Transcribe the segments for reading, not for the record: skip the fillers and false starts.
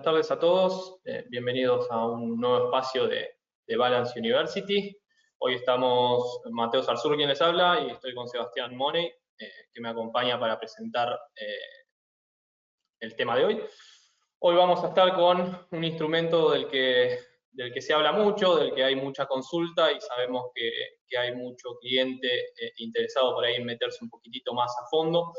tardes a todos. Bienvenidos a un nuevo espacio de Balance University. Hoy estamos Mateo Sarzur quien les habla y estoy con Sebastián Money, que me acompaña para presentar el tema de hoy. Hoy vamos a estar con un instrumento del que se habla mucho, del que hay mucha consulta y sabemos que hay mucho cliente interesado por ahí en meterse un poquitito más a fondo.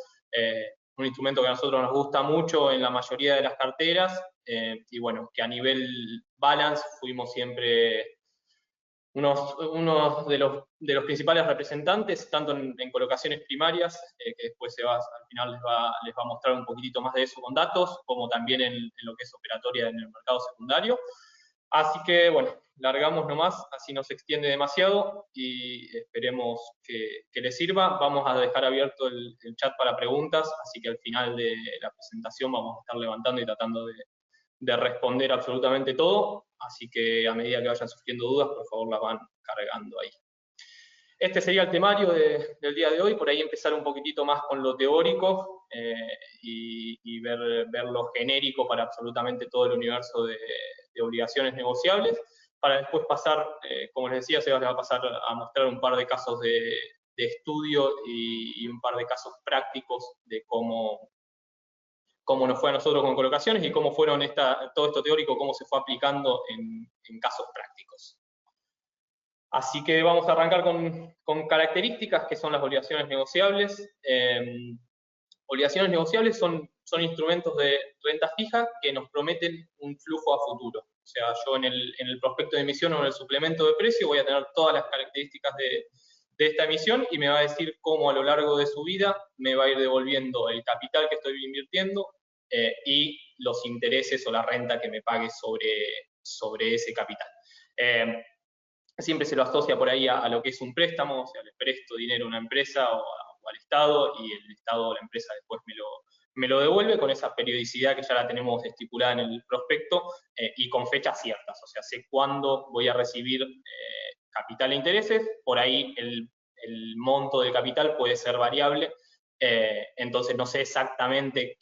Un instrumento que a nosotros nos gusta mucho en la mayoría de las carteras y bueno, que a nivel balance fuimos siempre unos de los principales representantes, tanto en colocaciones primarias, que después al final les va a mostrar un poquitito más de eso con datos, como también en lo que es operatoria en el mercado secundario. Así que, bueno, largamos nomás, así no se extiende demasiado y esperemos que les sirva. Vamos a dejar abierto el chat para preguntas, así que al final de la presentación vamos a estar levantando y tratando de responder absolutamente todo. Así que a medida que vayan surgiendo dudas, por favor las van cargando ahí. Este sería el temario del día de hoy, por ahí empezar un poquitito más con lo teórico y ver lo genérico para absolutamente todo el universo de obligaciones negociables, para después pasar, como les decía, se va a pasar a mostrar un par de casos de estudio y un par de casos prácticos de cómo nos fue a nosotros con colocaciones y cómo fueron todo esto teórico, cómo se fue aplicando en casos prácticos. Así que vamos a arrancar con características que son las obligaciones negociables. Obligaciones negociables son instrumentos de renta fija que nos prometen un flujo a futuro. O sea, yo en el prospecto de emisión o en el suplemento de precio voy a tener todas las características de esta emisión y me va a decir cómo a lo largo de su vida me va a ir devolviendo el capital que estoy invirtiendo y los intereses o la renta que me pague sobre ese capital. Siempre se lo asocia por ahí a lo que es un préstamo, o sea, le presto dinero a una empresa o al Estado y el Estado o la empresa después me lo devuelve con esa periodicidad que ya la tenemos estipulada en el prospecto y con fechas ciertas, o sea, sé cuándo voy a recibir capital e intereses, por ahí el monto del capital puede ser variable, entonces no sé exactamente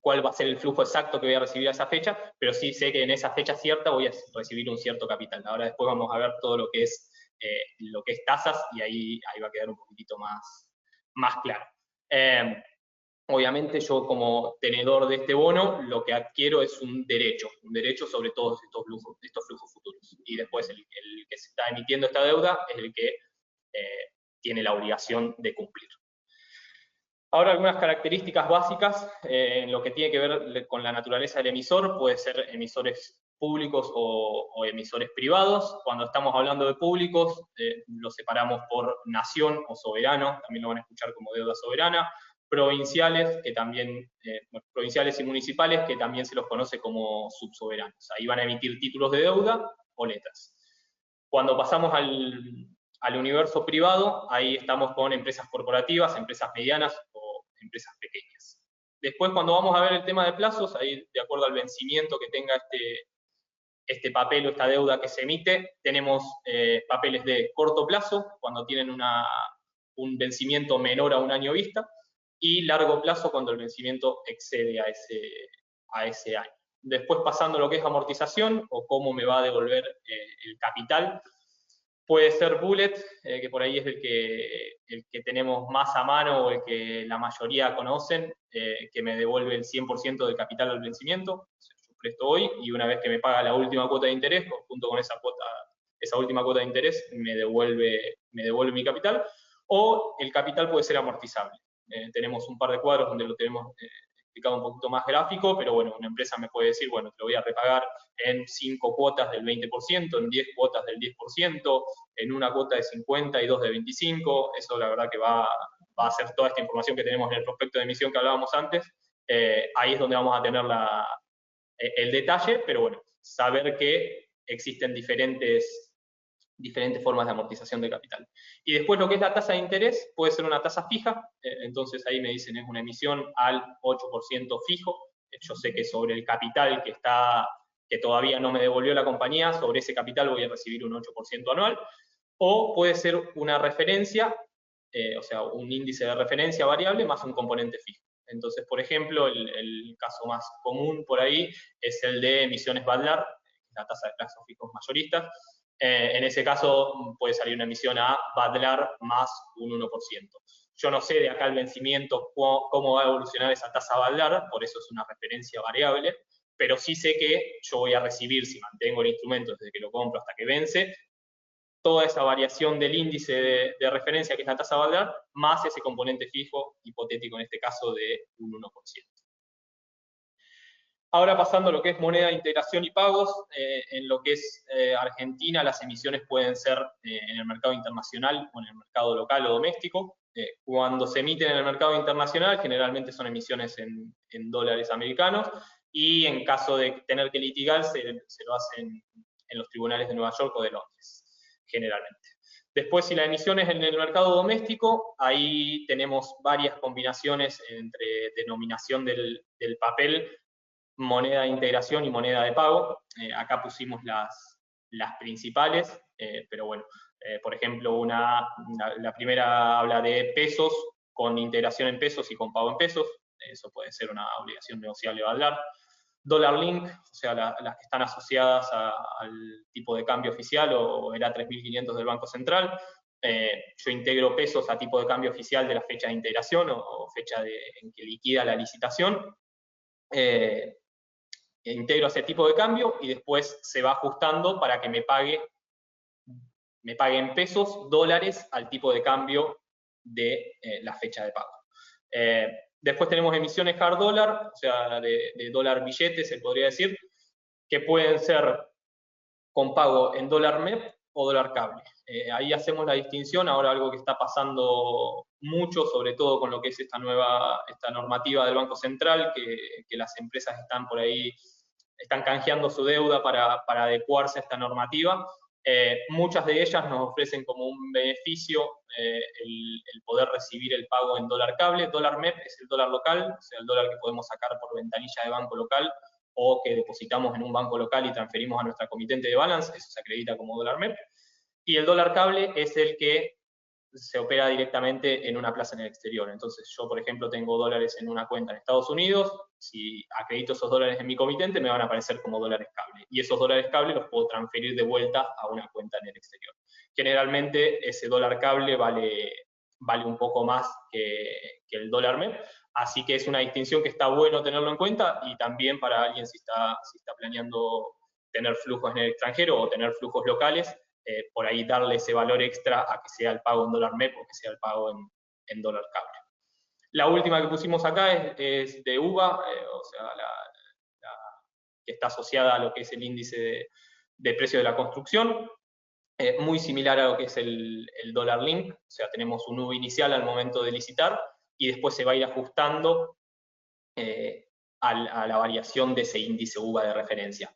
cuál va a ser el flujo exacto que voy a recibir a esa fecha, pero sí sé que en esa fecha cierta voy a recibir un cierto capital. Ahora después vamos a ver todo lo que es tasas y ahí va a quedar un poquitito más claro. Obviamente yo como tenedor de este bono lo que adquiero es un derecho sobre todos estos flujos futuros. Y después el que se está emitiendo esta deuda es el que tiene la obligación de cumplir. Ahora algunas características básicas en lo que tiene que ver con la naturaleza del emisor, puede ser emisores públicos o emisores privados. Cuando estamos hablando de públicos, los separamos por nación o soberano, también lo van a escuchar como deuda soberana, provinciales, que también, provinciales y municipales, que también se los conoce como subsoberanos. Ahí van a emitir títulos de deuda o letras. Cuando pasamos al universo privado, ahí estamos con empresas corporativas, empresas medianas o empresas pequeñas. Después, cuando vamos a ver el tema de plazos, ahí de acuerdo al vencimiento que tenga este papel o esta deuda que se emite, tenemos papeles de corto plazo, cuando tienen un vencimiento menor a un año vista, y largo plazo cuando el vencimiento excede a ese año. Después, pasando a lo que es amortización o cómo me va a devolver el capital, puede ser bullet, que por ahí es el que tenemos más a mano o el que la mayoría conocen, que me devuelve el 100% del capital al vencimiento. O sea, yo presto hoy y una vez que me paga la última cuota de interés, junto con esa última cuota de interés, me devuelve mi capital. O el capital puede ser amortizable. Tenemos un par de cuadros donde lo tenemos explicado un poquito más gráfico, pero bueno, una empresa me puede decir, bueno, te lo voy a repagar en 5 cuotas del 20%, en 10 cuotas del 10%, en una cuota de 50 y 2 de 25, eso la verdad que va a ser toda esta información que tenemos en el prospecto de emisión que hablábamos antes, ahí es donde vamos a tener el detalle, pero bueno, saber que existen diferentes formas de amortización de capital. Y después lo que es la tasa de interés puede ser una tasa fija, entonces ahí me dicen es una emisión al 8% fijo, yo sé que sobre el capital que todavía no me devolvió la compañía, sobre ese capital voy a recibir un 8% anual, o puede ser una referencia, o sea, un índice de referencia variable más un componente fijo. Entonces, por ejemplo, el caso más común por ahí es el de emisiones BADLAR, la tasa de plazos fijos mayoristas. En ese caso puede salir una emisión a BADLAR más un 1%. Yo no sé de acá el vencimiento cómo va a evolucionar esa tasa BADLAR, por eso es una referencia variable, pero sí sé que yo voy a recibir, si mantengo el instrumento desde que lo compro hasta que vence, toda esa variación del índice de referencia, que es la tasa BADLAR, más ese componente fijo, hipotético en este caso, de un 1%. Ahora pasando a lo que es moneda de integración y pagos, en lo que es Argentina, las emisiones pueden ser en el mercado internacional o en el mercado local o doméstico. Cuando se emiten en el mercado internacional, generalmente son emisiones en dólares americanos, y en caso de tener que litigar, se lo hacen en los tribunales de Nueva York o de Londres, generalmente. Después, si la emisión es en el mercado doméstico, ahí tenemos varias combinaciones entre denominación del papel, moneda de integración y moneda de pago. Acá pusimos las principales, pero bueno, por ejemplo, la primera habla de pesos con integración en pesos y con pago en pesos. Eso puede ser una obligación negociable BADLAR. Dólar Link, o sea, las que están asociadas al tipo de cambio oficial o el A3500 del Banco Central. Yo integro pesos a tipo de cambio oficial de la fecha de integración o fecha en que liquida la licitación. Integro ese tipo de cambio y después se va ajustando para que me pague en pesos, dólares, al tipo de cambio de la fecha de pago. Después tenemos emisiones hard dólar, o sea, de dólar billetes, se podría decir, que pueden ser con pago en dólar MEP o dólar cable. Ahí hacemos la distinción. Ahora algo que está pasando mucho, sobre todo con lo que es esta normativa del Banco Central, que las empresas están por ahí, están canjeando su deuda para adecuarse a esta normativa. Muchas de ellas nos ofrecen como un beneficio el poder recibir el pago en dólar cable. Dólar MEP es el dólar local, o sea, el dólar que podemos sacar por ventanilla de banco local o que depositamos en un banco local y transferimos a nuestra comitente de balance, eso se acredita como dólar MEP. Y el dólar cable es el que se opera directamente en una plaza en el exterior. Entonces yo, por ejemplo, tengo dólares en una cuenta en Estados Unidos, si acredito esos dólares en mi comitente, me van a aparecer como dólares cable. Y esos dólares cable los puedo transferir de vuelta a una cuenta en el exterior. Generalmente ese dólar cable vale un poco más que el dólar MEP, así que es una distinción que está bueno tenerlo en cuenta, y también para alguien si está planeando tener flujos en el extranjero o tener flujos locales, por ahí darle ese valor extra a que sea el pago en dólar MEP o que sea el pago en dólar cable. La última que pusimos acá es de UVA, o sea, que está asociada a lo que es el índice de precio de la construcción, muy similar a lo que es el dólar link, o sea, tenemos un UVA inicial al momento de licitar y después se va a ir ajustando a la variación de ese índice UVA de referencia.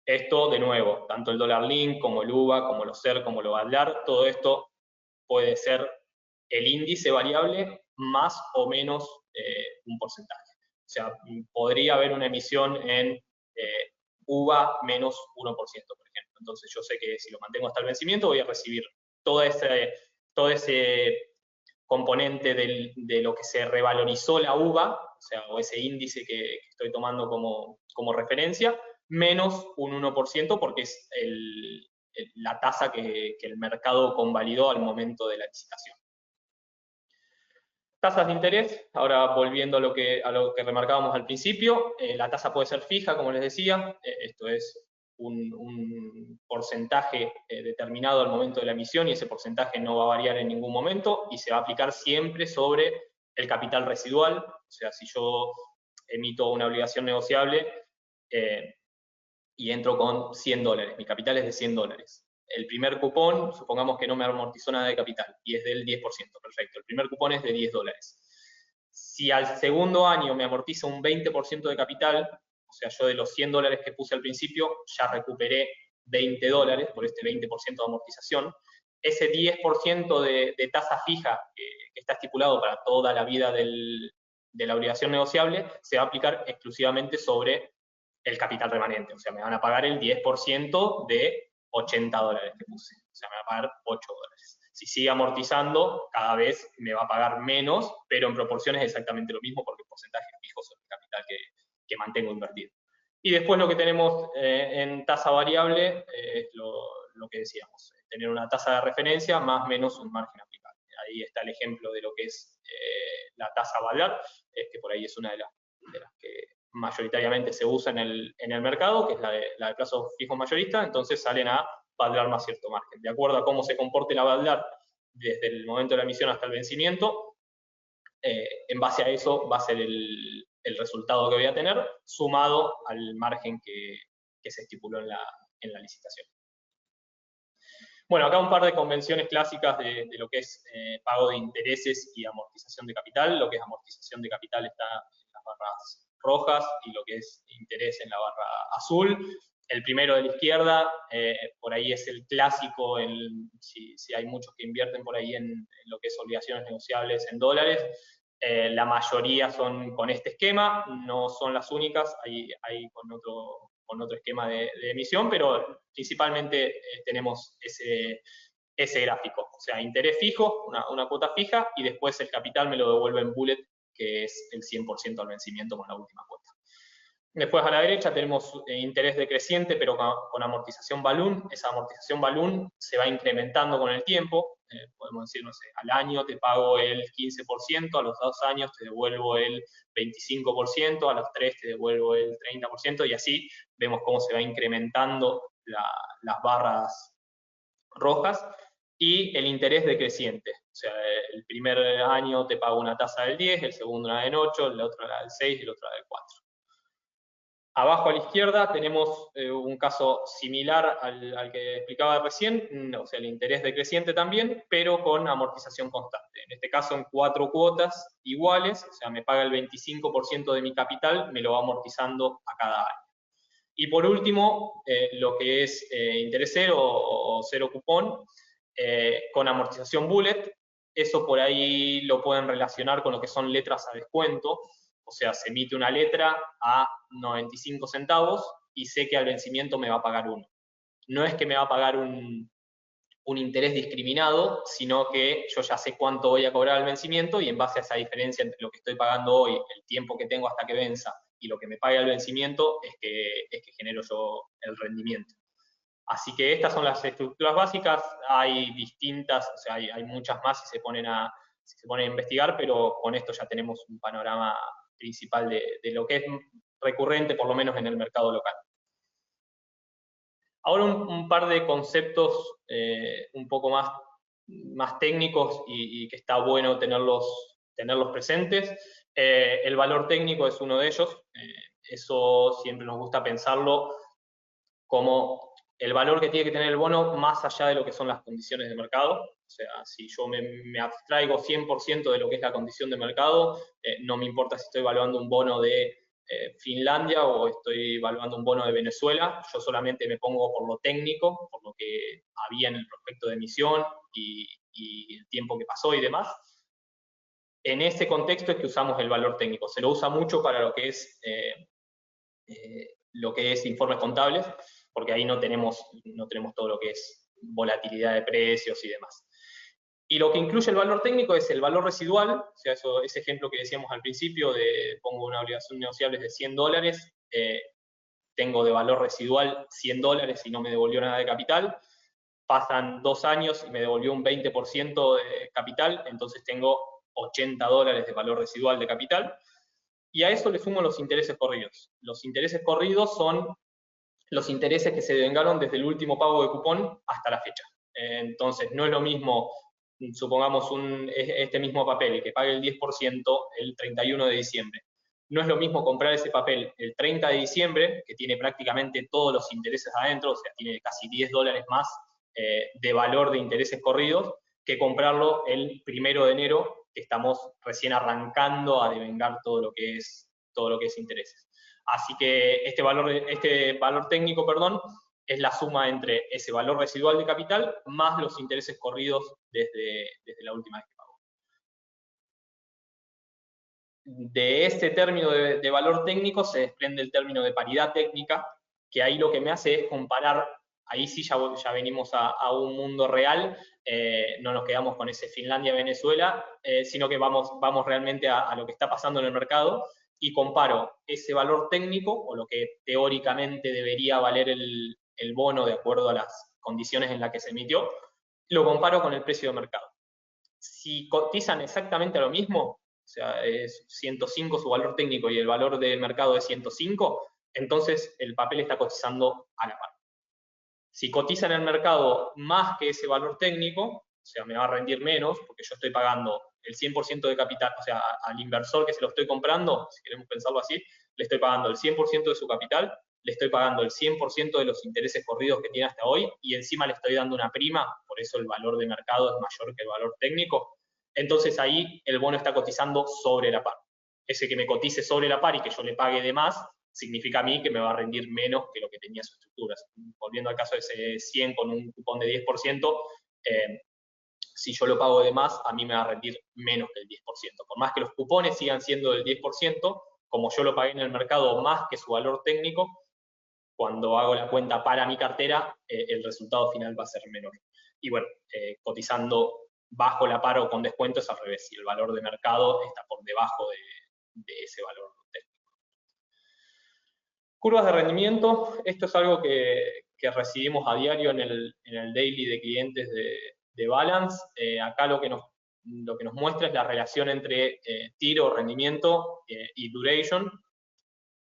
Esto, de nuevo, tanto el dólar link como el UVA, como los SER, como lo BADLAR, todo esto puede ser el índice variable más o menos un porcentaje. O sea, podría haber una emisión en UVA menos 1%, por ejemplo. Entonces yo sé que si lo mantengo hasta el vencimiento voy a recibir todo ese componente de lo que se revalorizó la UVA, o sea, o ese índice que estoy tomando como referencia, menos un 1%, porque es la tasa que el mercado convalidó al momento de la licitación. Tasas de interés, ahora volviendo a lo que remarcábamos al principio, la tasa puede ser fija, como les decía, esto es un porcentaje determinado al momento de la emisión, y ese porcentaje no va a variar en ningún momento y se va a aplicar siempre sobre el capital residual. O sea, si yo emito una obligación negociable y entro con $100, mi capital es de $100. El primer cupón, supongamos que no me amortizó nada de capital y es del 10%, perfecto. El primer cupón es de $10. Si al segundo año me amortiza un 20% de capital, o sea, yo de los $100 que puse al principio ya recuperé $20 por este 20% de amortización. Ese 10% de tasa fija que está estipulado para toda la vida de la obligación negociable se va a aplicar exclusivamente sobre el capital remanente. O sea, me van a pagar el 10% de $80 que puse. O sea, me van a pagar $8. Si sigue amortizando, cada vez me va a pagar menos, pero en proporciones exactamente lo mismo, porque el porcentaje fijo sobre el capital que mantengo invertido. Y después lo que tenemos en tasa variable es lo que decíamos, tener una tasa de referencia más o menos un margen aplicable. Ahí está el ejemplo de lo que es la tasa Badlar, que por ahí es una de las que mayoritariamente se usa en el mercado, que es la de plazo fijo mayorista, entonces salen a Badlar más cierto margen. De acuerdo a cómo se comporte la Badlar desde el momento de la emisión hasta el vencimiento, en base a eso va a ser el resultado que voy a tener, sumado al margen que se estipuló en la licitación. Bueno, acá un par de convenciones clásicas de lo que es pago de intereses y amortización de capital. Lo que es amortización de capital está en las barras rojas y lo que es interés en la barra azul. El primero de la izquierda, por ahí es el clásico, si hay muchos que invierten por ahí en lo que es obligaciones negociables en dólares. La mayoría son con este esquema, no son las únicas, hay con otro esquema de emisión, pero principalmente tenemos ese gráfico, o sea, interés fijo, una cuota fija, y después el capital me lo devuelve en bullet, que es el 100% al vencimiento con la última cuota. Después a la derecha tenemos interés decreciente, pero con amortización balloon. Esa amortización balloon se va incrementando con el tiempo. Podemos decir, no sé, al año te pago el 15%, a los 2 años te devuelvo el 25%, a los 3 te devuelvo el 30%, y así vemos cómo se va incrementando las barras rojas. Y el interés decreciente, o sea, el primer año te pago una tasa del 10, el segundo una del 8, el otro la del 6 y el otro la del 4. Abajo a la izquierda tenemos un caso similar al que explicaba recién, o sea, el interés decreciente también, pero con amortización constante. En este caso en 4 cuotas iguales, o sea, me paga el 25% de mi capital, me lo va amortizando a cada año. Y por último, lo que es interés cero o cero cupón, con amortización bullet. Eso por ahí lo pueden relacionar con lo que son letras a descuento. O sea, se emite una letra a 95 centavos y sé que al vencimiento me va a pagar 1. No es que me va a pagar un interés discriminado, sino que yo ya sé cuánto voy a cobrar al vencimiento, y en base a esa diferencia entre lo que estoy pagando hoy, el tiempo que tengo hasta que venza y lo que me pague al vencimiento, es que genero yo el rendimiento. Así que estas son las estructuras básicas. Hay distintas, o sea, hay muchas más si se ponen a investigar, pero con esto ya tenemos un panorama principal de lo que es recurrente, por lo menos en el mercado local. Ahora un par de conceptos un poco más técnicos y que está bueno tenerlos presentes. El valor técnico es uno de ellos. Eso siempre nos gusta pensarlo como el valor que tiene que tener el bono más allá de lo que son las condiciones de mercado. O sea, si yo me abstraigo 100% de lo que es la condición de mercado, no me importa si estoy evaluando un bono de Finlandia o estoy evaluando un bono de Venezuela, yo solamente me pongo por lo técnico, por lo que había en el prospecto de emisión y el tiempo que pasó y demás. En ese contexto es que usamos el valor técnico. Se lo usa mucho para lo que es informes contables, porque ahí no tenemos todo lo que es volatilidad de precios y demás. Y lo que incluye el valor técnico es el valor residual, o sea, ese ejemplo que decíamos al principio, pongo una obligación negociable de $100, tengo de valor residual $100 y no me devolvió nada de capital. Pasan 2 años y me devolvió un 20% de capital, entonces tengo $80 de valor residual de capital. Y a eso le sumo los intereses corridos. Los intereses corridos son los intereses que se devengaron desde el último pago de cupón hasta la fecha. Entonces, no es lo mismo, supongamos este mismo papel, que pague el 10% el 31 de diciembre. No es lo mismo comprar ese papel el 30 de diciembre, que tiene prácticamente todos los intereses adentro, o sea, tiene casi $10 más de valor de intereses corridos, que comprarlo el 1 de enero, que estamos recién arrancando a devengar todo lo que es intereses. Así que este valor técnico, es la suma entre ese valor residual de capital más los intereses corridos desde la última vez que pagó. De este término de valor técnico se desprende el término de paridad técnica, que ahí lo que me hace es comparar ahí sí ya venimos a un mundo real, no nos quedamos con ese Finlandia-Venezuela, sino que vamos realmente a lo que está pasando en el mercado y comparo ese valor técnico, o lo que teóricamente debería valer el bono de acuerdo a las condiciones en las que se emitió, lo comparo con el precio de mercado. Si cotizan exactamente lo mismo, o sea, es 105 su valor técnico y el valor de mercado es 105, entonces el papel está cotizando a la par. Si cotiza en el mercado más que ese valor técnico, o sea, me va a rendir menos, porque yo estoy pagando el 100% de capital, o sea, al inversor que se lo estoy comprando, si queremos pensarlo así, le estoy pagando el 100% de su capital, le estoy pagando el 100% de los intereses corridos que tiene hasta hoy, y encima le estoy dando una prima, por eso el valor de mercado es mayor que el valor técnico. Entonces ahí el bono está cotizando sobre la par. Ese que me cotice sobre la par y que yo le pague de más, significa a mí que me va a rendir menos que lo que tenía su estructura. Volviendo al caso de ese 100 con un cupón de 10%, si yo lo pago de más, a mí me va a rendir menos que el 10%. Por más que los cupones sigan siendo del 10%, como yo lo pagué en el mercado más que su valor técnico, cuando hago la cuenta para mi cartera, el resultado final va a ser menor. Y bueno, cotizando bajo la par o con descuento es al revés, si el valor de mercado está por debajo de ese valor técnico. Curvas de rendimiento, esto es algo que recibimos a diario en el daily de clientes de Balance. Acá lo que nos muestra es la relación entre tiro, rendimiento y duration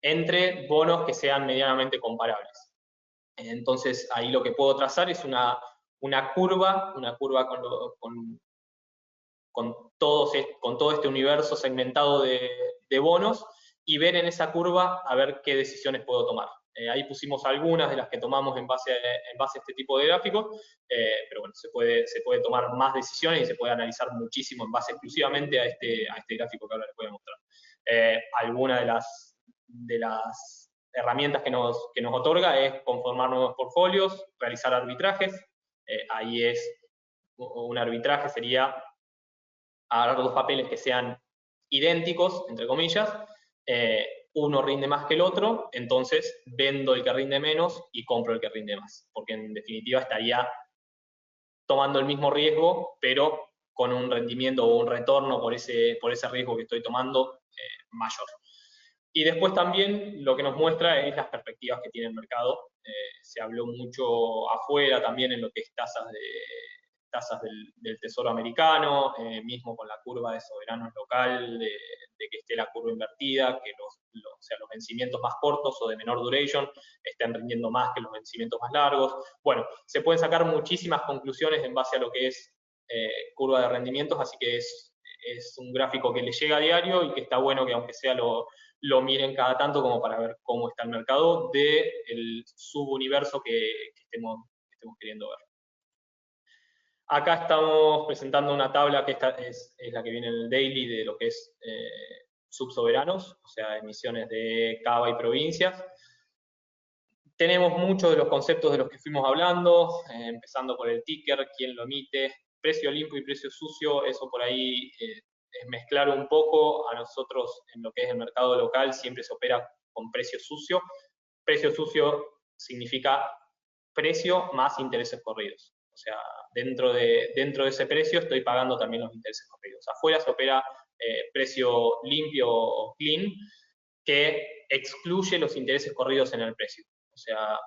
entre bonos que sean medianamente comparables. Entonces ahí lo que puedo trazar es una curva con todo este universo segmentado de bonos, y ver en esa curva a ver qué decisiones puedo tomar. Ahí pusimos algunas de las que tomamos en base a este tipo de gráficos, pero bueno, se puede tomar más decisiones y se puede analizar muchísimo en base exclusivamente a este gráfico que ahora les voy a mostrar. Alguna de las herramientas que nos otorga es conformar nuevos portfolios, realizar arbitrajes. Ahí un arbitraje sería agarrar dos papeles que sean idénticos, entre comillas, uno rinde más que el otro, entonces vendo el que rinde menos y compro el que rinde más, porque en definitiva estaría tomando el mismo riesgo, pero con un rendimiento o un retorno por ese riesgo que estoy tomando mayor. Y después también lo que nos muestra es las perspectivas que tiene el mercado. Se habló mucho afuera también en lo que es tasas del Tesoro americano, mismo con la curva de soberanos local, de que esté la curva invertida, que o sea, los vencimientos más cortos o de menor duration estén rindiendo más que los vencimientos más largos. Bueno, se pueden sacar muchísimas conclusiones en base a lo que es curva de rendimientos, así que es un gráfico que le llega a diario y que está bueno que aunque sea lo miren cada tanto como para ver cómo está el mercado del subuniverso que estemos queriendo ver. Acá estamos presentando una tabla que esta es la que viene en el daily de lo que es subsoberanos, o sea, emisiones de Cava y provincias. Tenemos muchos de los conceptos de los que fuimos hablando, empezando por el ticker, quién lo emite, precio limpio y precio sucio, eso por ahí es mezclar un poco. A nosotros en lo que es el mercado local siempre se opera con precio sucio. Precio sucio significa precio más intereses corridos. O sea, dentro de ese precio estoy pagando también los intereses corridos. Afuera se opera precio limpio o clean, que excluye los intereses corridos en el precio. O sea,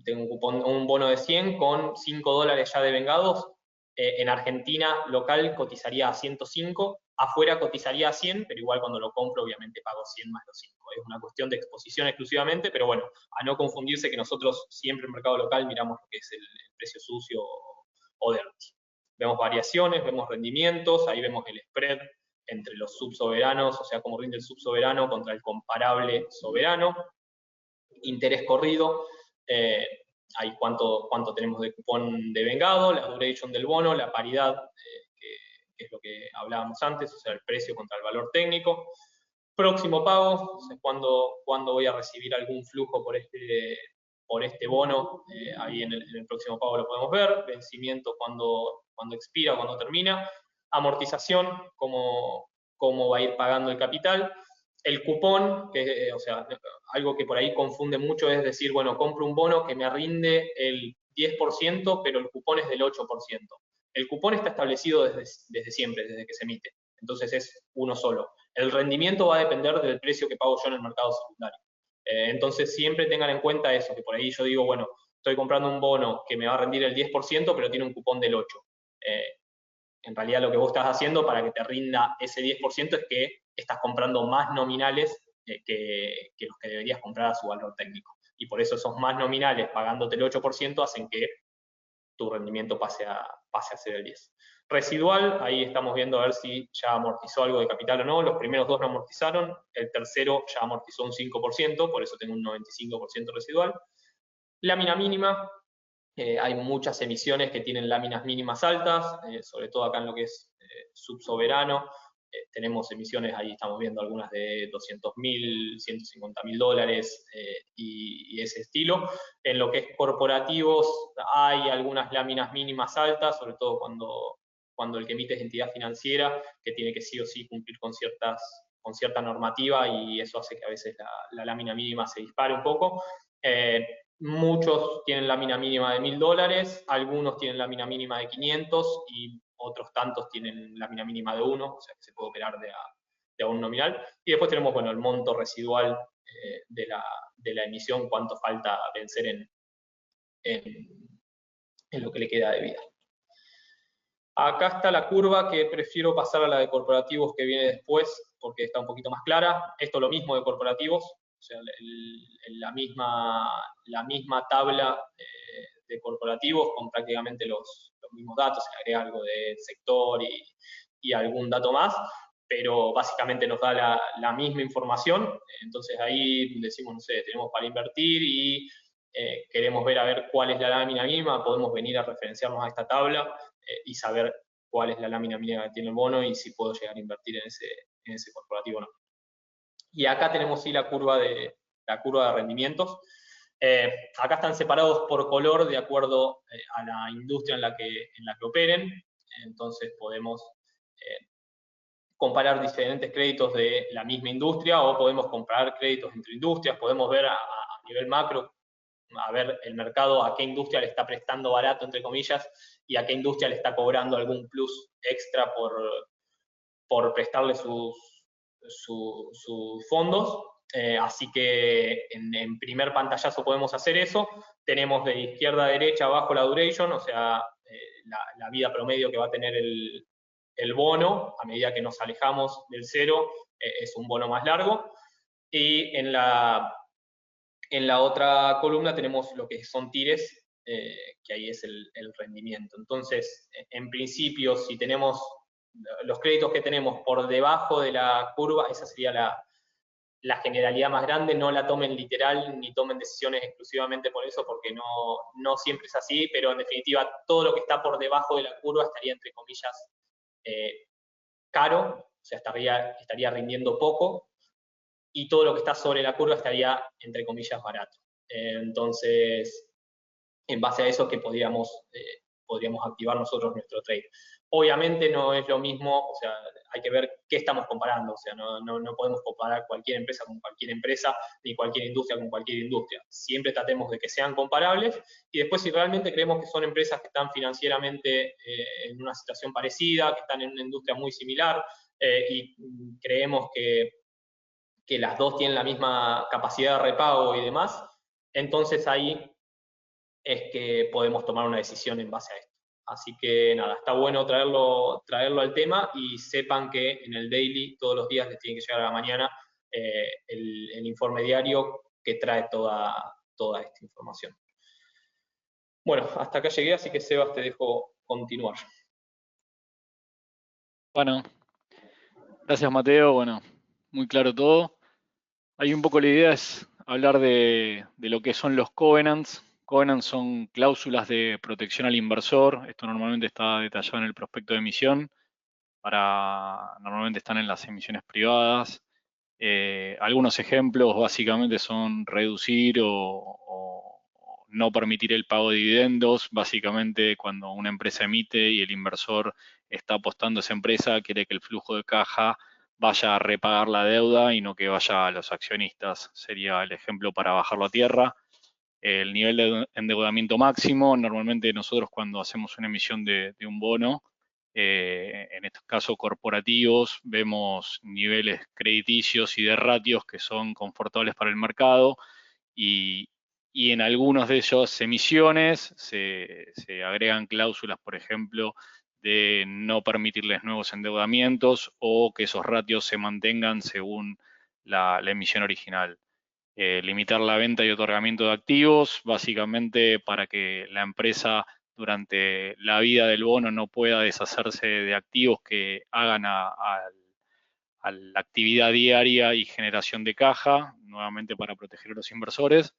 tengo un bono de 100 con $5 ya devengados. En Argentina local cotizaría a 105, afuera cotizaría a 100, pero igual cuando lo compro obviamente pago 100 más los 5. Es una cuestión de exposición exclusivamente, pero bueno, a no confundirse que nosotros siempre en el mercado local miramos lo que es el precio sucio o dirty. Vemos variaciones, vemos rendimientos, ahí vemos el spread entre los subsoberanos, o sea, cómo rinde el subsoberano contra el comparable soberano, interés corrido, hay cuánto tenemos de cupón devengado, la duration del bono, la paridad, que es lo que hablábamos antes, o sea, el precio contra el valor técnico. Próximo pago, o sea, cuándo voy a recibir algún flujo por este bono, ahí en el próximo pago lo podemos ver, vencimiento cuando expira, cuando termina, amortización, cómo va a ir pagando el capital, El cupón, o sea, algo que por ahí confunde mucho es decir, bueno, compro un bono que me rinde el 10%, pero el cupón es del 8%. El cupón está establecido desde siempre, desde que se emite. Entonces es uno solo. El rendimiento va a depender del precio que pago yo en el mercado secundario. Entonces siempre tengan en cuenta eso, que por ahí yo digo, bueno, estoy comprando un bono que me va a rendir el 10%, pero tiene un cupón del 8%. En realidad lo que vos estás haciendo para que te rinda ese 10% es que estás comprando más nominales que los que deberías comprar a su valor técnico. Y por eso esos más nominales, pagándote el 8%, hacen que tu rendimiento pase a ser el 10%. Residual, ahí estamos viendo a ver si ya amortizó algo de capital o no. Los primeros dos no amortizaron, el tercero ya amortizó un 5%, por eso tengo un 95% residual. Lámina mínima, hay muchas emisiones que tienen láminas mínimas altas, sobre todo acá en lo que es subsoberano. Tenemos emisiones, ahí estamos viendo algunas de 200.000, 150.000 dólares y ese estilo. En lo que es corporativos hay algunas láminas mínimas altas, sobre todo cuando el que emite es entidad financiera, que tiene que sí o sí cumplir con cierta normativa, y eso hace que a veces la lámina mínima se dispare un poco. Muchos tienen lámina mínima de $1.000, algunos tienen lámina mínima de 500 y otros tantos tienen lámina mínima de 1, o sea que se puede operar de a un nominal. Y después tenemos, bueno, el monto residual de la emisión, cuánto falta vencer en lo que le queda de vida. Acá está la curva, que prefiero pasar a la de corporativos que viene después, porque está un poquito más clara. Esto lo mismo de corporativos, o sea, la misma tabla de corporativos con prácticamente los mismos datos, se le agrega algo de sector y algún dato más, pero básicamente nos da la misma información. Entonces ahí decimos, no sé, tenemos para invertir y queremos ver a ver cuál es la lámina mínima, podemos venir a referenciarnos a esta tabla y saber cuál es la lámina mínima que tiene el bono y si puedo llegar a invertir en ese corporativo o no. Y acá tenemos sí la curva de rendimientos. Acá están separados por color de acuerdo a la industria en la que operen. Entonces podemos comparar diferentes créditos de la misma industria o podemos comparar créditos entre industrias. Podemos ver a nivel macro, a ver el mercado a qué industria le está prestando barato, entre comillas, y a qué industria le está cobrando algún plus extra por prestarle sus fondos. Así que en primer pantallazo podemos hacer eso. Tenemos de izquierda a derecha abajo la duration, o sea, la vida promedio que va a tener el bono a medida que nos alejamos del cero, es un bono más largo. Y en la otra columna tenemos lo que son tires, que ahí es el rendimiento. Entonces, en principio, si tenemos los créditos que tenemos por debajo de la curva, esa sería la generalidad más grande. No la tomen literal ni tomen decisiones exclusivamente por eso, porque no siempre es así, pero en definitiva todo lo que está por debajo de la curva estaría, entre comillas, caro, o sea, estaría rindiendo poco, y todo lo que está sobre la curva estaría, entre comillas, barato. Entonces, en base a eso que podríamos activar nosotros nuestro trade. Obviamente no es lo mismo, o sea, hay que ver qué estamos comparando, o sea, no podemos comparar cualquier empresa con cualquier empresa, ni cualquier industria con cualquier industria. Siempre tratemos de que sean comparables, y después si realmente creemos que son empresas que están financieramente en una situación parecida, que están en una industria muy similar, y creemos que las dos tienen la misma capacidad de repago y demás, entonces ahí es que podemos tomar una decisión en base a esto. Así que nada, está bueno traerlo al tema, y sepan que en el daily todos los días les tiene que llegar a la mañana el informe diario que trae toda esta información. Bueno, hasta acá llegué, así que Sebas, te dejo continuar. Bueno, gracias Mateo, bueno, muy claro todo. Ahí un poco la idea es hablar de lo que son los covenants. Covenants son cláusulas de protección al inversor. Esto normalmente está detallado en el prospecto de emisión. Normalmente están en las emisiones privadas. Algunos ejemplos básicamente son reducir o no permitir el pago de dividendos. Básicamente cuando una empresa emite y el inversor está apostando a esa empresa, quiere que el flujo de caja vaya a repagar la deuda y no que vaya a los accionistas. Sería el ejemplo para bajarlo a tierra. El nivel de endeudamiento máximo, normalmente nosotros cuando hacemos una emisión de un bono, en estos casos corporativos, vemos niveles crediticios y de ratios que son confortables para el mercado y, en algunas de esas emisiones se agregan cláusulas, por ejemplo, de no permitirles nuevos endeudamientos o que esos ratios se mantengan según la emisión original. Limitar la venta y otorgamiento de activos, básicamente para que la empresa durante la vida del bono no pueda deshacerse de activos que hagan a la actividad diaria y generación de caja, nuevamente para proteger a los inversores.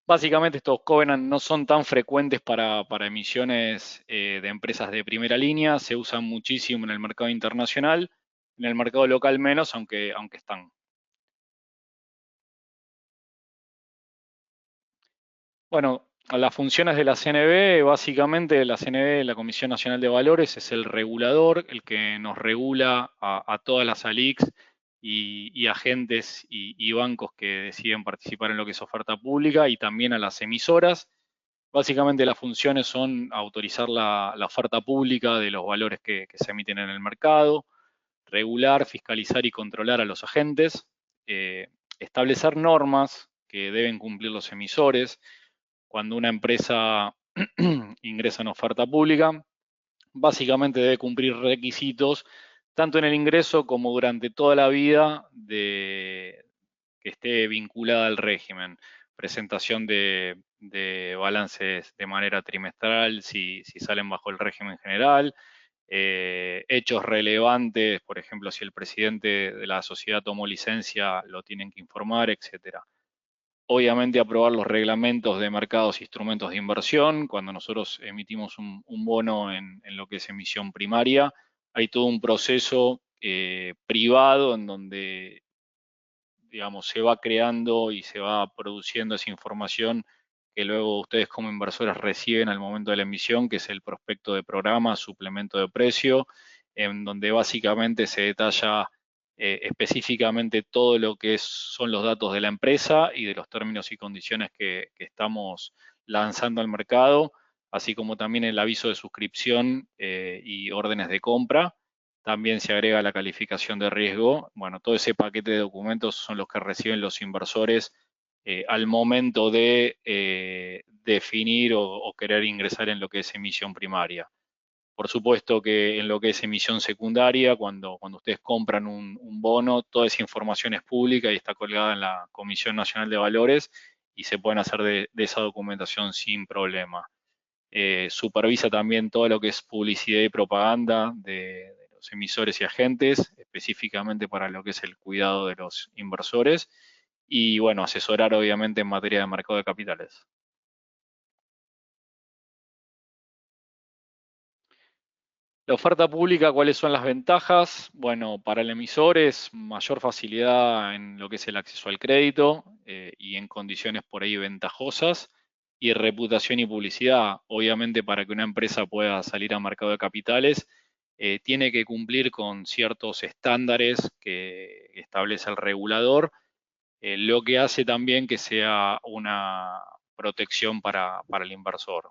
Básicamente estos covenants no son tan frecuentes para emisiones de empresas de primera línea, se usan muchísimo en el mercado internacional, en el mercado local menos, aunque están. Bueno, las funciones de la CNB, básicamente la CNB, la Comisión Nacional de Valores, es el regulador, el que nos regula a todas las ALICs y agentes y bancos que deciden participar en lo que es oferta pública y también a las emisoras. Básicamente las funciones son autorizar la oferta pública de los valores que se emiten en el mercado, regular, fiscalizar y controlar a los agentes, establecer normas que deben cumplir los emisores. Cuando una empresa ingresa en oferta pública, básicamente debe cumplir requisitos tanto en el ingreso como durante toda la vida que esté vinculada al régimen. Presentación de balances de manera trimestral si salen bajo el régimen general, hechos relevantes, por ejemplo, si el presidente de la sociedad tomó licencia, lo tienen que informar, etcétera. Obviamente aprobar los reglamentos de mercados e instrumentos de inversión. Cuando nosotros emitimos un bono en lo que es emisión primaria, hay todo un proceso privado en donde, digamos, se va creando y se va produciendo esa información que luego ustedes como inversores reciben al momento de la emisión, que es el prospecto de programa, suplemento de precio, en donde básicamente se detalla específicamente todo lo que son los datos de la empresa y de los términos y condiciones que estamos lanzando al mercado, así como también el aviso de suscripción y órdenes de compra. También se agrega la calificación de riesgo. Bueno, todo ese paquete de documentos son los que reciben los inversores al momento de definir o querer ingresar en lo que es emisión primaria. Por supuesto que en lo que es emisión secundaria, cuando ustedes compran un bono, toda esa información es pública y está colgada en la Comisión Nacional de Valores y se pueden hacer de esa documentación sin problema. Supervisa también todo lo que es publicidad y propaganda de los emisores y agentes, específicamente para lo que es el cuidado de los inversores y, bueno, asesorar obviamente en materia de mercado de capitales. La oferta pública, ¿cuáles son las ventajas? Bueno, para el emisor es mayor facilidad en lo que es el acceso al crédito y en condiciones por ahí ventajosas. Y reputación y publicidad, obviamente para que una empresa pueda salir al mercado de capitales, tiene que cumplir con ciertos estándares que establece el regulador, lo que hace también que sea una protección para el inversor.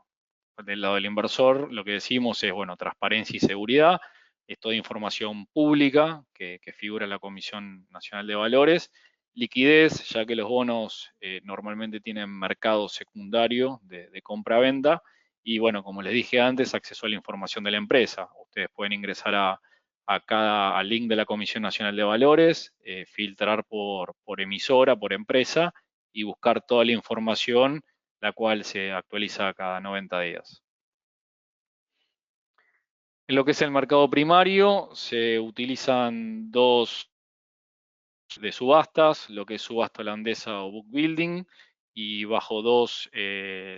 Del lado del inversor, lo que decimos es, bueno, transparencia y seguridad, es toda información pública que figura en la Comisión Nacional de Valores, liquidez, ya que los bonos normalmente tienen mercado secundario de compra-venta, y bueno, como les dije antes, acceso a la información de la empresa. Ustedes pueden ingresar al link de la Comisión Nacional de Valores, filtrar por emisora, por empresa, y buscar toda la información, la cual se actualiza cada 90 días. En lo que es el mercado primario, se utilizan dos de subastas, lo que es subasta holandesa o book building, y bajo dos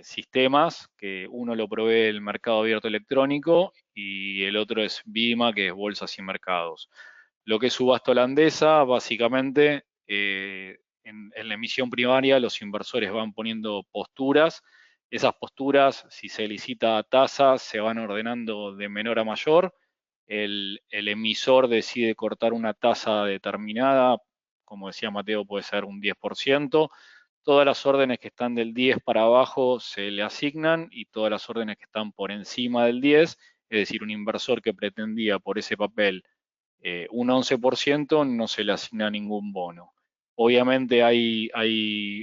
sistemas, que uno lo provee el mercado abierto electrónico y el otro es BIMA, que es bolsas y mercados. Lo que es subasta holandesa, básicamente, en la emisión primaria los inversores van poniendo posturas. Esas posturas, si se licita a tasa, se van ordenando de menor a mayor. el emisor decide cortar una tasa determinada, como decía Mateo, puede ser un 10%, todas las órdenes que están del 10 para abajo se le asignan y todas las órdenes que están por encima del 10, es decir, un inversor que pretendía por ese papel un 11%, no se le asigna ningún bono. Obviamente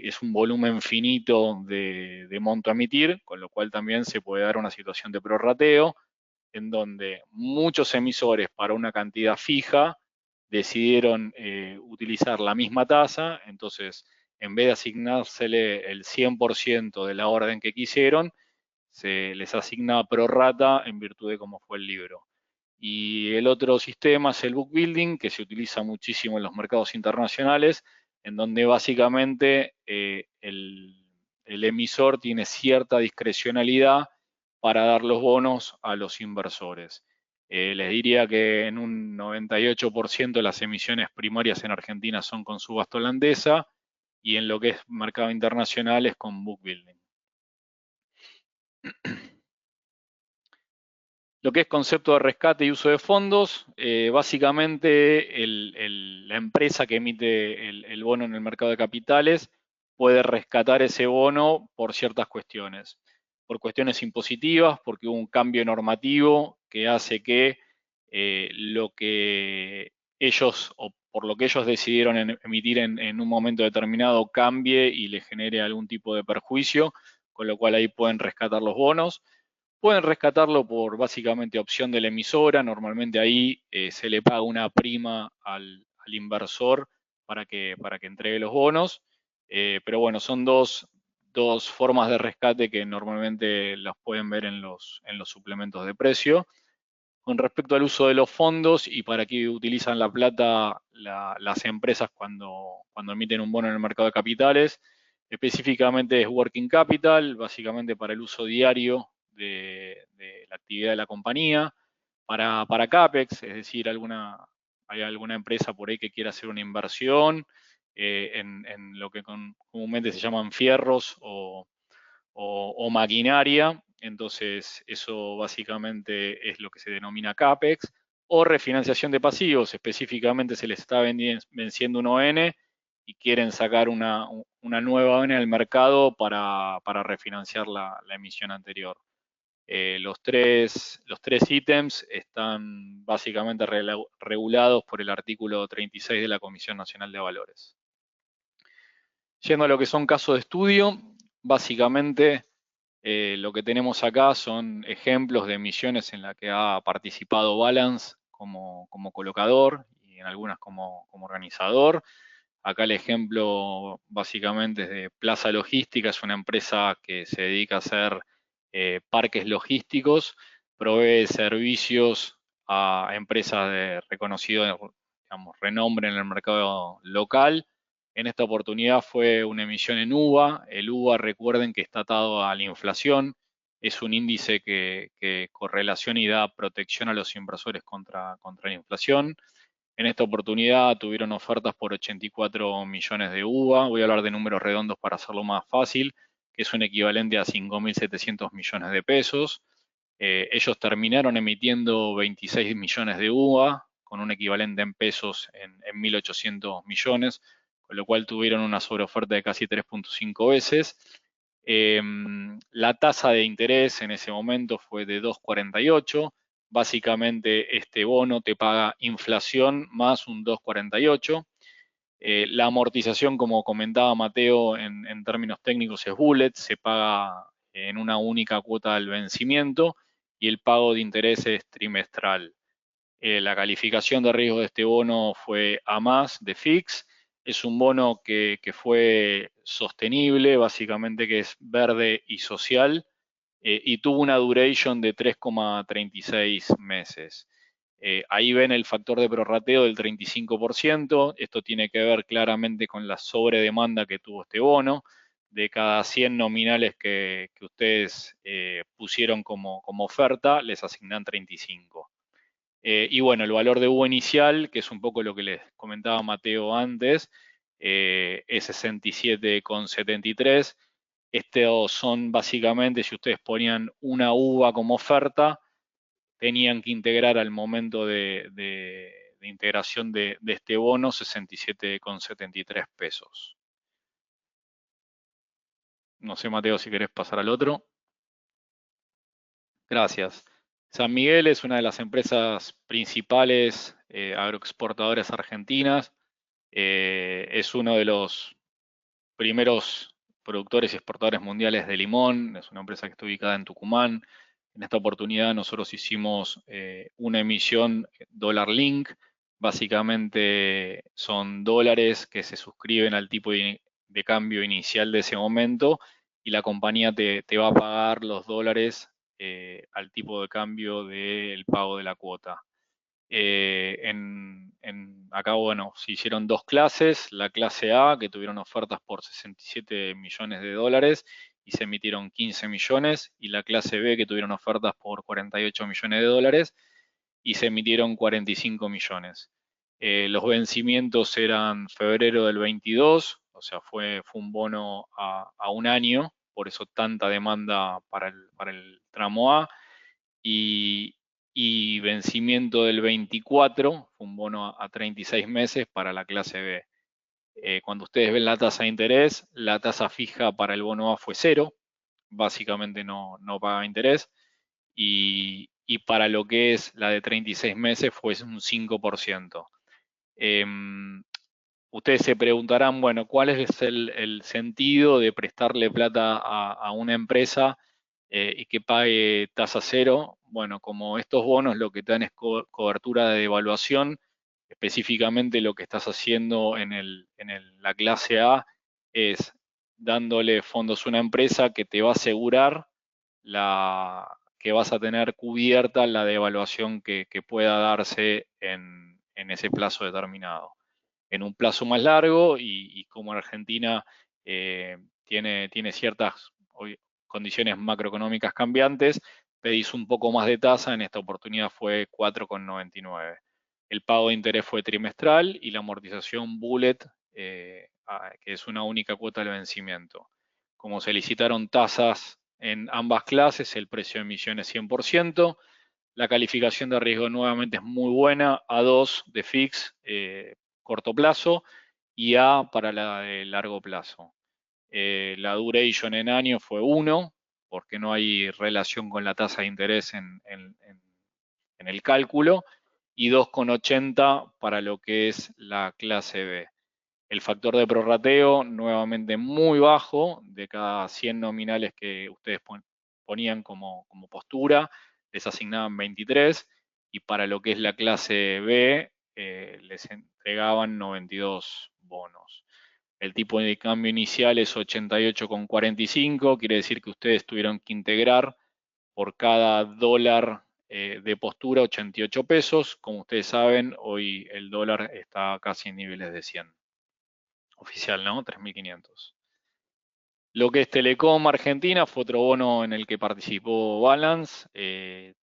es un volumen finito de monto a emitir, con lo cual también se puede dar una situación de prorrateo, en donde muchos emisores para una cantidad fija decidieron utilizar la misma tasa, entonces en vez de asignársele el 100% de la orden que quisieron, se les asigna prorrata en virtud de cómo fue el libro. Y el otro sistema es el book building, que se utiliza muchísimo en los mercados internacionales, en donde básicamente el emisor tiene cierta discrecionalidad para dar los bonos a los inversores. Les diría que en un 98% las emisiones primarias en Argentina son con subasta holandesa y en lo que es mercado internacional es con book building. Lo que es concepto de rescate y uso de fondos, básicamente la empresa que emite el bono en el mercado de capitales puede rescatar ese bono por ciertas cuestiones. Por cuestiones impositivas, porque hubo un cambio normativo que hace que lo que ellos, o por lo que ellos decidieron emitir en un momento determinado, cambie y le genere algún tipo de perjuicio, con lo cual ahí pueden rescatar los bonos. Pueden rescatarlo por básicamente opción de la emisora, normalmente ahí se le paga una prima al inversor para que entregue los bonos, pero bueno, son dos formas de rescate que normalmente las pueden ver en los suplementos de precio. Con respecto al uso de los fondos y para qué utilizan la plata las empresas cuando emiten un bono en el mercado de capitales, específicamente es working capital, básicamente para el uso diario de la actividad de la compañía, para CAPEX, es decir, hay alguna empresa por ahí que quiera hacer una inversión en lo que comúnmente se llaman fierros o maquinaria, entonces eso básicamente es lo que se denomina CAPEX, o refinanciación de pasivos, específicamente se les está venciendo un ON y quieren sacar una nueva ON al mercado para refinanciar la emisión anterior. Los tres ítems están básicamente regulados por el artículo 36 de la Comisión Nacional de Valores. Yendo a lo que son casos de estudio, básicamente lo que tenemos acá son ejemplos de emisiones en las que ha participado Balance como colocador y en algunas como organizador. Acá el ejemplo básicamente es de Plaza Logística, es una empresa que se dedica a hacer parques logísticos, provee servicios a empresas de reconocido, digamos, renombre en el mercado local. En esta oportunidad fue una emisión en UVA. El UVA, recuerden que está atado a la inflación, es un índice que correlaciona y da protección a los inversores contra la inflación. En esta oportunidad tuvieron ofertas por 84 millones de UVA. Voy a hablar de números redondos para hacerlo más fácil, que es un equivalente a 5.700 millones de pesos. Ellos terminaron emitiendo 26 millones de UVA, con un equivalente en pesos en 1.800 millones, con lo cual tuvieron una sobreoferta de casi 3.5 veces. La tasa de interés en ese momento fue de 2,48. Básicamente este bono te paga inflación más un 2,48. La amortización, como comentaba Mateo, en términos técnicos es bullet, se paga en una única cuota del vencimiento y el pago de interés es trimestral. La calificación de riesgo de este bono fue A+, de FIX. Es un bono que fue sostenible, básicamente que es verde y social, y tuvo una duration de 3,36 meses. Ahí ven el factor de prorrateo del 35%. Esto tiene que ver claramente con la sobredemanda que tuvo este bono. De cada 100 nominales que ustedes pusieron como oferta, les asignan 35. Y bueno, el valor de UVA inicial, que es un poco lo que les comentaba Mateo antes, es 67,73. Estos son básicamente, si ustedes ponían una UVA como oferta, tenían que integrar al momento de integración de este bono 67,73 pesos. No sé, Mateo, si querés pasar al otro. Gracias. San Miguel es una de las empresas principales agroexportadoras argentinas. Es uno de los primeros productores y exportadores mundiales de limón. Es una empresa que está ubicada en Tucumán. En esta oportunidad nosotros hicimos una emisión Dollar Link. Básicamente son dólares que se suscriben al tipo de cambio inicial de ese momento y la compañía te va a pagar los dólares al tipo de cambio del pago de la cuota. Acá, bueno, se hicieron dos clases, la clase A, que tuvieron ofertas por 67 millones de dólares y se emitieron 15 millones, y la clase B, que tuvieron ofertas por 48 millones de dólares y se emitieron 45 millones. Los vencimientos eran febrero del 22, o sea, fue un bono a un año, por eso tanta demanda para el tramo A, y vencimiento del 24, fue un bono a 36 meses para la clase B. Cuando ustedes ven la tasa de interés, la tasa fija para el bono A fue cero, básicamente no paga interés, y para lo que es la de 36 meses fue un 5%. Ustedes se preguntarán, bueno, ¿cuál es el sentido de prestarle plata a una empresa y que pague tasa cero? Bueno, como estos bonos lo que te dan es cobertura de devaluación, específicamente lo que estás haciendo en la clase A es dándole fondos a una empresa que te va a asegurar que vas a tener cubierta la devaluación que pueda darse en ese plazo determinado. En un plazo más largo, y como Argentina tiene ciertas condiciones macroeconómicas cambiantes, pedís un poco más de tasa, en esta oportunidad fue 4,99. El pago de interés fue trimestral y la amortización bullet, que es una única cuota del vencimiento. Como se licitaron tasas en ambas clases, el precio de emisión es 100%. La calificación de riesgo nuevamente es muy buena, A2 de fix, corto plazo, y A para la de largo plazo. La duration en años fue 1, porque no hay relación con la tasa de interés en el cálculo, y 2,80 para lo que es la clase B. El factor de prorrateo nuevamente muy bajo, de cada 100 nominales que ustedes ponían como postura, les asignaban 23, y para lo que es la clase B les entregaban 92 bonos. El tipo de cambio inicial es 88,45, quiere decir que ustedes tuvieron que integrar por cada dólar de postura 88 pesos. Como ustedes saben, hoy el dólar está casi en niveles de 100. Oficial, ¿no? 3.500. Lo que es Telecom Argentina fue otro bono en el que participó Balance.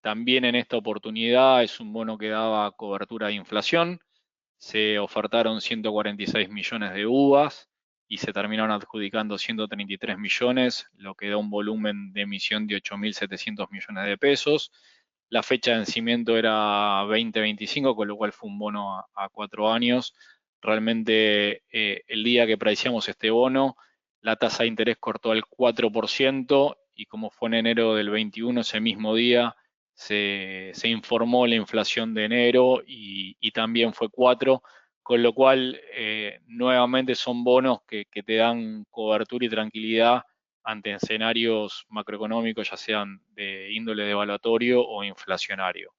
También en esta oportunidad es un bono que daba cobertura de inflación. Se ofertaron 146 millones de UVAs y se terminaron adjudicando 133 millones, lo que da un volumen de emisión de 8.700 millones de pesos. La fecha de vencimiento era 2025, con lo cual fue un bono a 4 años. Realmente el día que predicíamos este bono, la tasa de interés cortó al 4%, y como fue en enero del 21, ese mismo día se informó la inflación de enero y también fue 4, con lo cual nuevamente son bonos que te dan cobertura y tranquilidad ante escenarios macroeconómicos, ya sean de índole devaluatorio o inflacionario.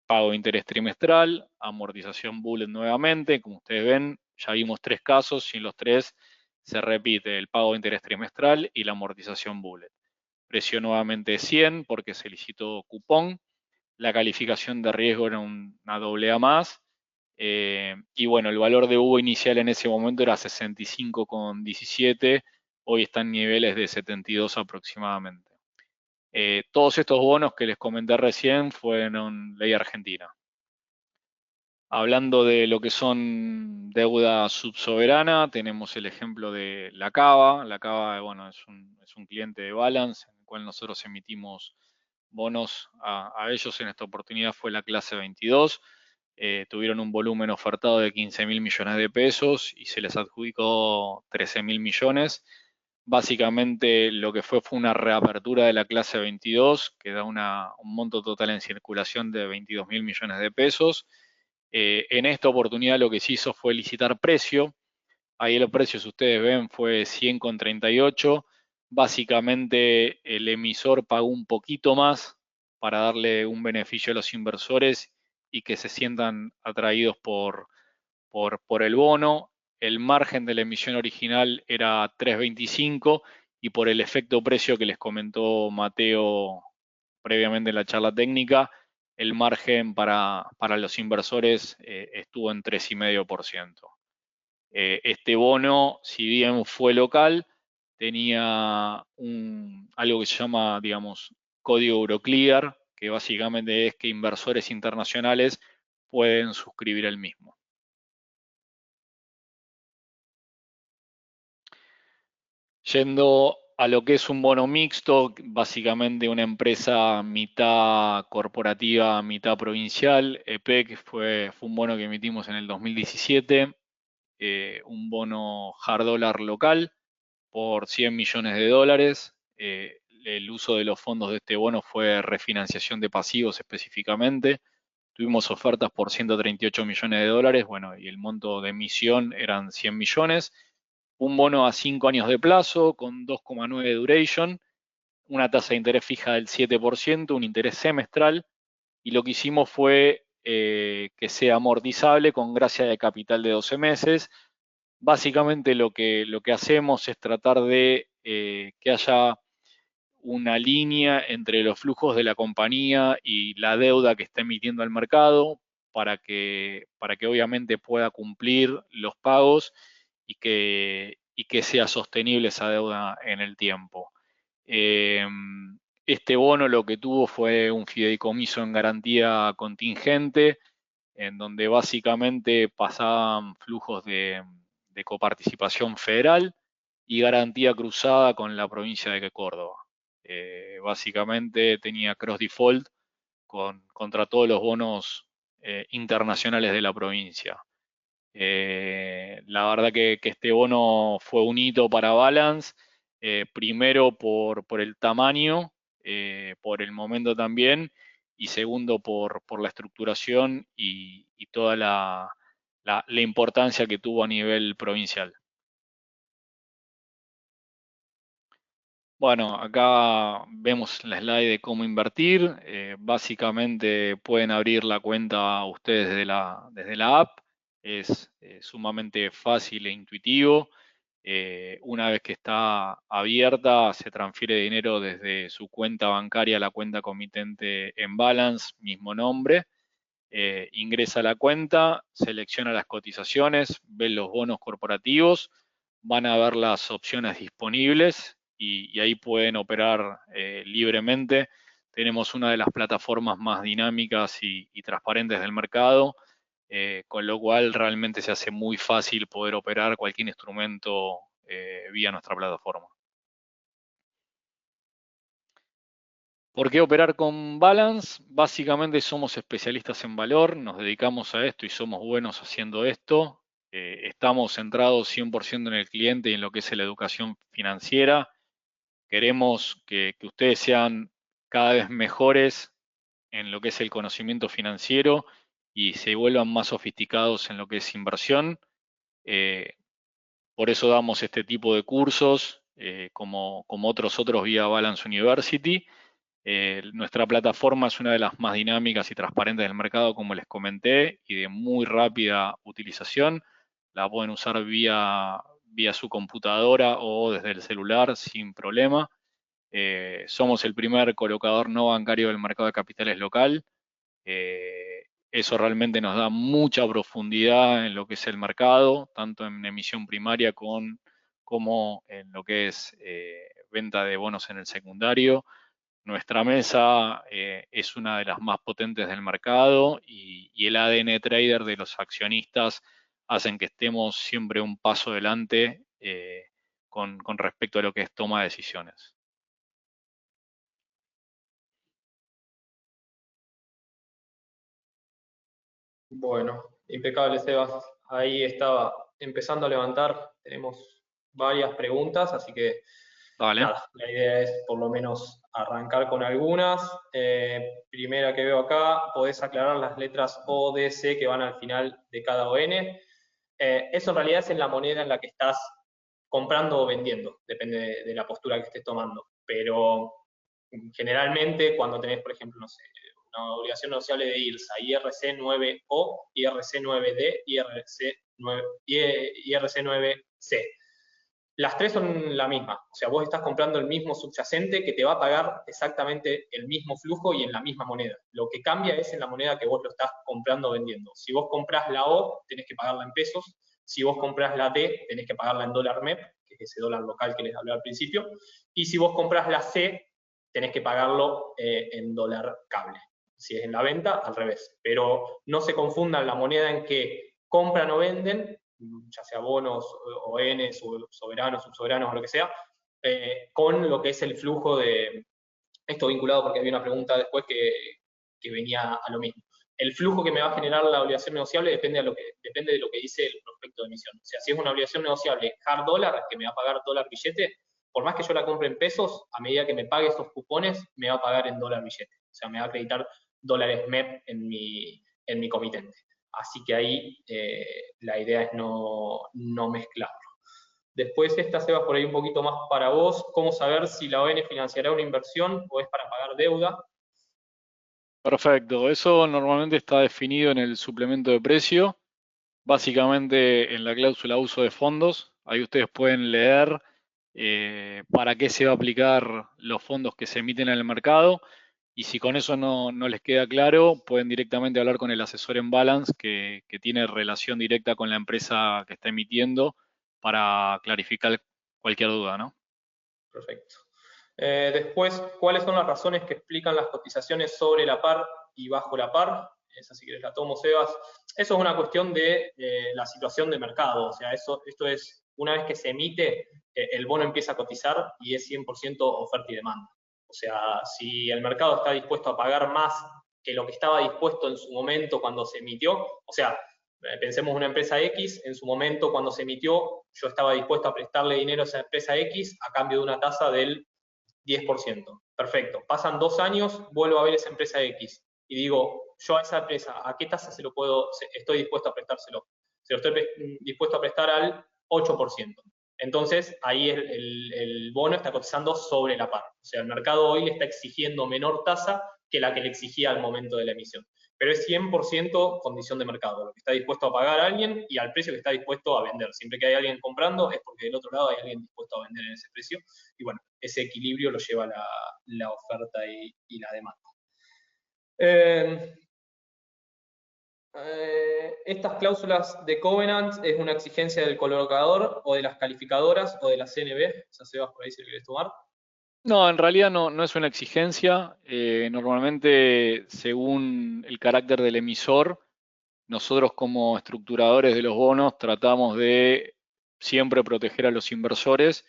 Pago de interés trimestral, amortización bullet nuevamente, como ustedes ven, ya vimos 3 casos y en los 3 se repite el pago de interés trimestral y la amortización bullet. Precio nuevamente 100 porque se licitó cupón. La calificación de riesgo era una AA más. Y bueno, el valor de UVA inicial en ese momento era 65,17, hoy está en niveles de 72 aproximadamente. Todos estos bonos que les comenté recién fueron ley argentina. Hablando de lo que son deuda subsoberana, tenemos el ejemplo de la Cava. La Cava, bueno, es un cliente de Balance, en el cual nosotros emitimos bonos a ellos. En esta oportunidad fue la clase 22. Tuvieron un volumen ofertado de 15.000 millones de pesos y se les adjudicó 13.000 millones. Básicamente lo que fue una reapertura de la clase 22, que da un monto total en circulación de 22.000 millones de pesos. En esta oportunidad lo que se hizo fue licitar precio. Ahí el precio, si ustedes ven, fue 100,38. Básicamente el emisor pagó un poquito más para darle un beneficio a los inversores y que se sientan atraídos por el bono. El margen de la emisión original era 3.25 y por el efecto precio que les comentó Mateo previamente en la charla técnica, el margen para los inversores estuvo en 3,5%. Este bono, si bien fue local, tenía algo que se llama, digamos, código Euroclear, que básicamente es que inversores internacionales pueden suscribir el mismo. Yendo a lo que es un bono mixto, básicamente una empresa mitad corporativa, mitad provincial. EPEC fue un bono que emitimos en el 2017, un bono hard dólar local por 100 millones de dólares. El uso de los fondos de este bono fue refinanciación de pasivos específicamente. Tuvimos ofertas por 138 millones de dólares, bueno, y el monto de emisión eran 100 millones. Un bono a 5 años de plazo con 2,9 de duration, una tasa de interés fija del 7%, un interés semestral, y lo que hicimos fue que sea amortizable con gracia de capital de 12 meses. Básicamente lo que hacemos es tratar de que haya una línea entre los flujos de la compañía y la deuda que está emitiendo al mercado para que obviamente pueda cumplir los pagos y que sea sostenible esa deuda en el tiempo. Este bono lo que tuvo fue un fideicomiso en garantía contingente, en donde básicamente pasaban flujos de coparticipación federal y garantía cruzada con la provincia de Córdoba. Básicamente tenía cross default contra todos los bonos internacionales de la provincia. La verdad que este bono fue un hito para Balance, primero por el tamaño, por el momento también, y segundo por la estructuración y toda la importancia que tuvo a nivel provincial. Bueno, acá vemos la slide de cómo invertir. Básicamente pueden abrir la cuenta ustedes desde la app. Es sumamente fácil e intuitivo. Una vez que está abierta, se transfiere dinero desde su cuenta bancaria a la cuenta comitente en Balance, mismo nombre. Ingresa a la cuenta, selecciona las cotizaciones, ve los bonos corporativos, van a ver las opciones disponibles y ahí pueden operar libremente. Tenemos una de las plataformas más dinámicas y transparentes del mercado, con lo cual realmente se hace muy fácil poder operar cualquier instrumento vía nuestra plataforma. ¿Por qué operar con Balance? Básicamente somos especialistas en valor, nos dedicamos a esto y somos buenos haciendo esto. Estamos centrados 100% en el cliente y en lo que es la educación financiera. Queremos que ustedes sean cada vez mejores en lo que es el conocimiento financiero y se vuelvan más sofisticados en lo que es inversión. Eh, por eso damos este tipo de cursos, como otros vía Balance University. Nuestra plataforma es una de las más dinámicas y transparentes del mercado, como les comenté, y de muy rápida utilización. La pueden usar vía su computadora o desde el celular sin problema. Somos el primer colocador no bancario del mercado de capitales local. Eso realmente nos da mucha profundidad en lo que es el mercado, tanto en emisión primaria como en lo que es venta de bonos en el secundario. Nuestra mesa es una de las más potentes del mercado y el ADN trader de los accionistas hacen que estemos siempre un paso adelante con respecto a lo que es toma de decisiones. Bueno, impecable, Sebas. Ahí estaba empezando a levantar. Tenemos varias preguntas, así que Dale. nada, la idea es por lo menos arrancar con algunas. Primera que veo acá, podés aclarar las letras O, D, C que van al final de cada ON. Eso en realidad es en la moneda en la que estás comprando o vendiendo, depende de la postura que estés tomando. Pero generalmente cuando tenés, por ejemplo, no sé, una obligación negociable de IRSA, IRC9O, IRC9D, IRC9C. Las tres son la misma, o sea, vos estás comprando el mismo subyacente que te va a pagar exactamente el mismo flujo y en la misma moneda. Lo que cambia es en la moneda que vos lo estás comprando o vendiendo. Si vos comprás la O, tenés que pagarla en pesos. Si vos comprás la D, tenés que pagarla en dólar MEP, que es ese dólar local que les hablé al principio. Y si vos comprás la C, tenés que pagarlo en dólar cable. Si es en la venta, al revés. Pero no se confundan la moneda en que compran o venden, ya sea bonos, ONs, soberanos, subsoberanos o lo que sea, con lo que es el flujo de, esto vinculado porque había una pregunta después que venía a lo mismo. El flujo que me va a generar la obligación negociable depende de lo que dice el prospecto de emisión. O sea, si es una obligación negociable hard dólar, que me va a pagar dólar billete, por más que yo la compre en pesos, a medida que me pague esos cupones, me va a pagar en dólar billete. O sea, me va a acreditar dólares MEP en mi comitente. Así que ahí la idea es no mezclarlo. Después esta, Sebas, por ahí un poquito más para vos. ¿Cómo saber si la ON financiará una inversión o es para pagar deuda? Perfecto. Eso normalmente está definido en el suplemento de precio, básicamente en la cláusula uso de fondos. Ahí ustedes pueden leer para qué se va a aplicar los fondos que se emiten en el mercado. Y si con eso no les queda claro, pueden directamente hablar con el asesor en balance que tiene relación directa con la empresa que está emitiendo para clarificar cualquier duda, ¿no? Perfecto. Después, ¿cuáles son las razones que explican las cotizaciones sobre la par y bajo la par? Esa si querés la tomo, Sebas. Eso es una cuestión de la situación de mercado. O sea, esto es, una vez que se emite, el bono empieza a cotizar y es 100% oferta y demanda. O sea, si el mercado está dispuesto a pagar más que lo que estaba dispuesto en su momento cuando se emitió, o sea, pensemos una empresa X, en su momento cuando se emitió, yo estaba dispuesto a prestarle dinero a esa empresa X a cambio de una tasa del 10%. Perfecto. Pasan 2 años, vuelvo a ver esa empresa X y digo, yo a esa empresa, ¿a qué tasa estoy dispuesto a prestárselo? Se lo estoy dispuesto a prestar al 8%. Entonces, ahí el bono está cotizando sobre la par. O sea, el mercado hoy le está exigiendo menor tasa que la que le exigía al momento de la emisión. Pero es 100% condición de mercado, lo que está dispuesto a pagar alguien y al precio que está dispuesto a vender. Siempre que hay alguien comprando es porque del otro lado hay alguien dispuesto a vender en ese precio. Y bueno, ese equilibrio lo lleva la oferta y la demanda. Estas cláusulas de covenant es una exigencia del colocador o de las calificadoras o de la CNB. O sea, Sebas, por ahí si lo querés tomar. No, en realidad no es una exigencia. Normalmente, según el carácter del emisor, nosotros como estructuradores de los bonos tratamos de siempre proteger a los inversores.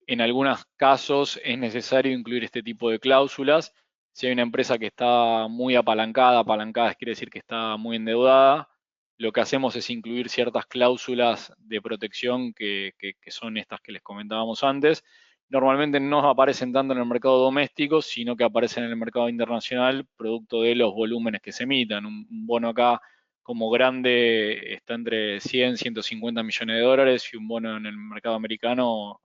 En algunos casos es necesario incluir este tipo de cláusulas. Si hay una empresa que está muy apalancada quiere decir que está muy endeudada, lo que hacemos es incluir ciertas cláusulas de protección que son estas que les comentábamos antes. Normalmente no aparecen tanto en el mercado doméstico, sino que aparecen en el mercado internacional, producto de los volúmenes que se emitan. Un bono acá como grande está entre 100, 150 millones de dólares y un bono en el mercado americano,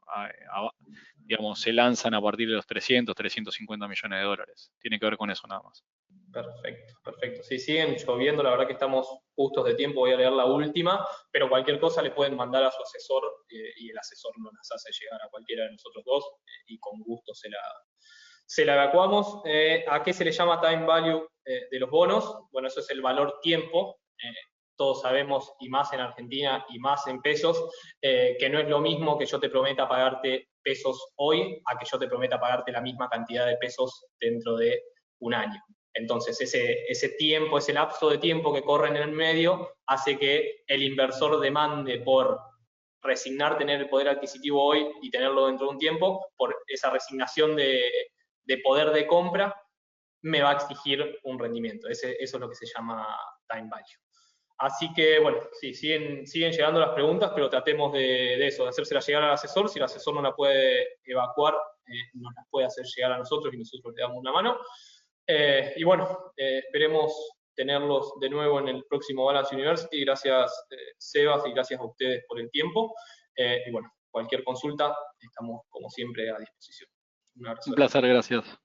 digamos, se lanzan a partir de los 300, 350 millones de dólares. Tiene que ver con eso nada más. Perfecto, perfecto. Si siguen lloviendo, la verdad que estamos justos de tiempo, voy a leer la última, pero cualquier cosa le pueden mandar a su asesor y el asesor nos las hace llegar a cualquiera de nosotros dos y con gusto se la evacuamos. ¿A qué se le llama time value de los bonos? Bueno, eso es el valor tiempo. Todos sabemos, y más en Argentina y más en pesos, que no es lo mismo que yo te prometa pagarte pesos hoy a que yo te prometa pagarte la misma cantidad de pesos dentro de un año. Entonces, ese tiempo, ese lapso de tiempo que corre en el medio, hace que el inversor demande por resignar tener el poder adquisitivo hoy y tenerlo dentro de un tiempo, por esa resignación de poder de compra, me va a exigir un rendimiento. Eso es lo que se llama time value. Así que, bueno, sí, siguen llegando las preguntas, pero tratemos de eso, de hacérselas llegar al asesor. Si el asesor no la puede evacuar, nos las puede hacer llegar a nosotros y nosotros le damos una mano. Y bueno, esperemos tenerlos de nuevo en el próximo Balance University. Gracias, Sebas, y gracias a ustedes por el tiempo. Y bueno, cualquier consulta, estamos como siempre a disposición. Un abrazo. Un placer, gracias.